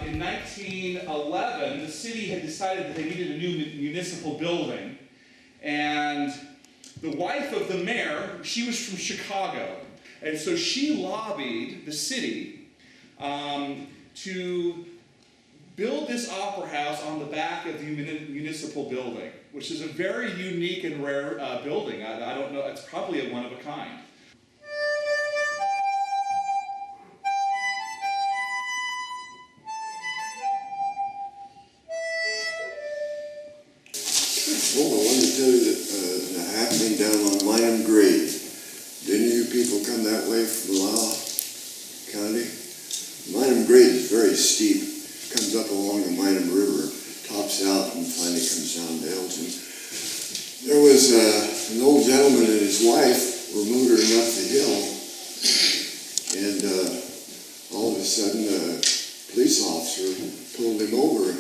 in 1911, the city had decided that they needed a new municipal building. And the wife of the mayor, she was from Chicago. And so she lobbied the city to build this opera house on the back of the municipal building, which is a very unique and rare building. I don't know, it's probably a one of a kind. Well, I wanted to tell you that the happening down on Minham Grade. Didn't you people come that way from Lau County? Minham Grade is very steep. Comes up along the Minham River, tops out, and finally comes down to Elton. There was an old gentleman and his wife were motoring up the hill, and all of a sudden a police officer pulled him over.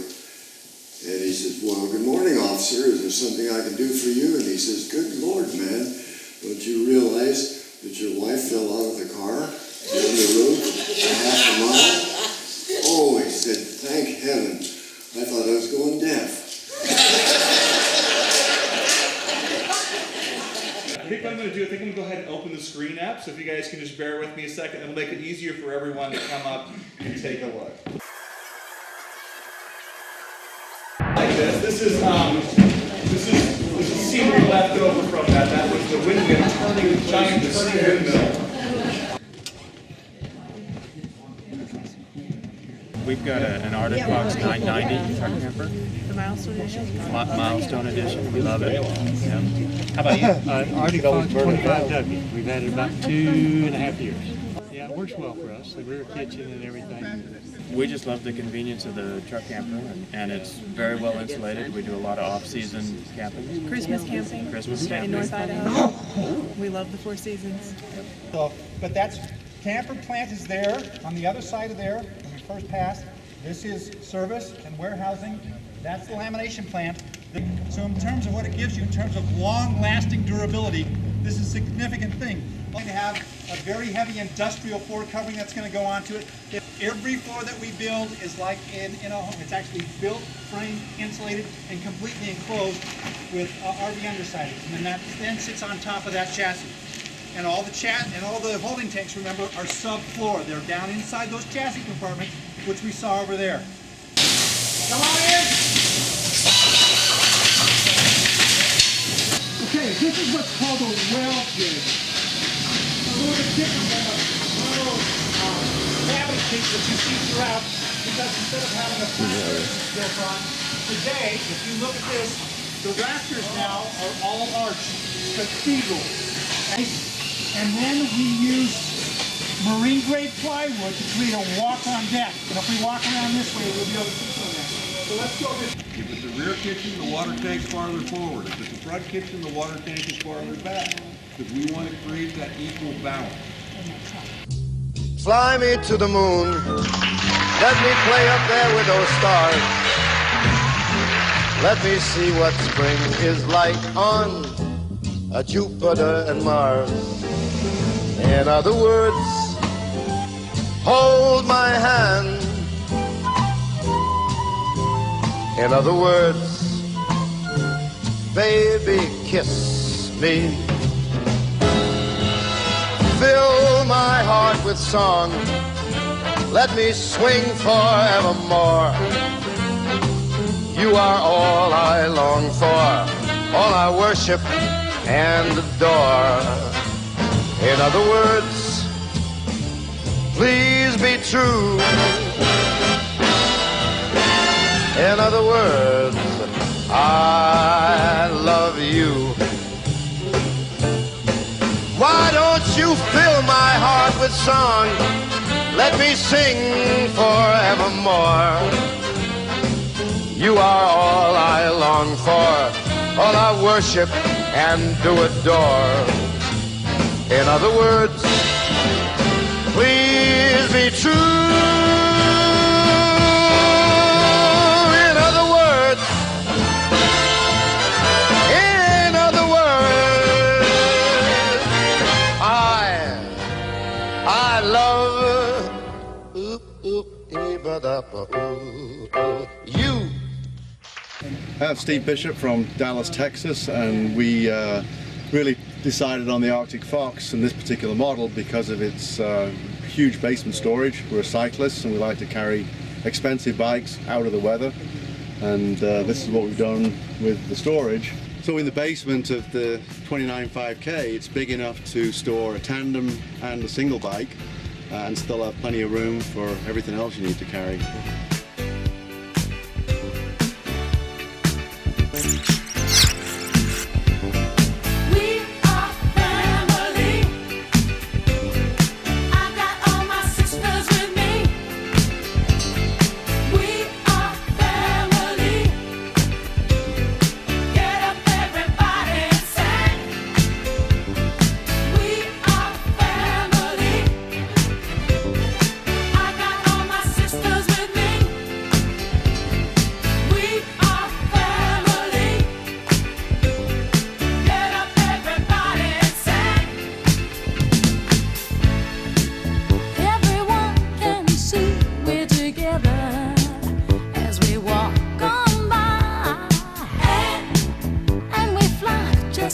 And he says, "Well, good morning, officer. Is there something I can do for you?" And he says, "Good Lord, man, don't you realize that your wife fell out of the car down the road for half a mile?" "Oh," he said, "thank heaven. I thought I was going deaf." I think what I'm going to do, I think I'm going to go ahead and open the screen up, so if you guys can just bear with me a second, it'll make it easier for everyone to come up and take a look. Like this. This is scenery left over from that. That was the windmill, turning the giant windmill. We've got an Arctic Box 990 truck camper. The Milestone Edition? Milestone Edition. We love it. Yeah. How about you? Arctic Box 25W. We've had it about 2.5 years. Yeah, it works well for us. The rear kitchen and everything. We just love the convenience of the truck camper, and it's very well insulated. We do a lot of off-season camping. Christmas camping. Christmas camping. In North Idaho. We love the Four Seasons. So, but that's, camper plant is there, on the other side of there, when we first passed. This is service and warehousing. That's the lamination plant. So in terms of what it gives you, in terms of long-lasting durability, this is a significant thing. We're going to have a very heavy industrial floor covering that's going to go onto it. Every floor that we build is like in a home. It's actually built, framed, insulated, and completely enclosed with RV undersidings. And then that then sits on top of that chassis. And all the holding tanks, remember, are subfloor. They're down inside those chassis compartments, which we saw over there. Come on in! Okay, this is what's called a well jig. A little bit different than one of those cavity jigs that you see throughout, because instead of having a flat built on, today, if you look at this, the rafters now are all arched cathedral. And then we use marine grade plywood to create a walk on deck. And if we walk around this way, we'll be able to see some of that. So let's go this way. If it's a rear kitchen, the water tank's farther forward. If it's a front kitchen, the water tank is farther back. Because we want to create that equal balance. Fly me to the moon. Let me play up there with those stars. Let me see what spring is like on Jupiter and Mars. In other words, hold my hand. In other words, baby, kiss me. Fill my heart with song. Let me swing forevermore. You are all I long for, all I worship and adore. In other words, please be true. In other words, I love you. Why don't you fill my heart with song? Let me sing forevermore. You are all I long for, all I worship and do adore. In other words, please be true. In other words, I love You. I'm Steve Bishop from Dallas, Texas, and we really decided on the Arctic Fox and this particular model because of its huge basement storage. We're cyclists and we like to carry expensive bikes out of the weather, and this is what we've done with the storage. So in the basement of the 29.5K, it's big enough to store a tandem and a single bike and still have plenty of room for everything else you need to carry.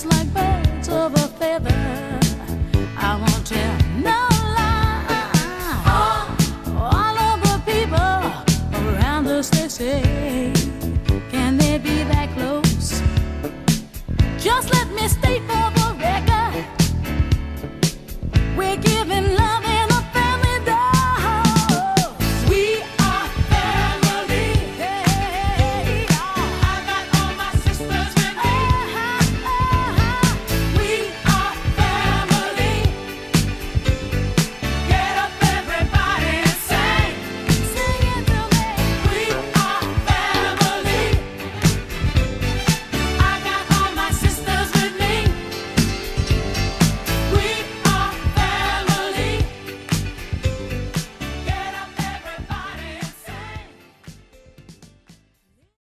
Like birds of a feather, I won't tell no lie. All of the people around us, they say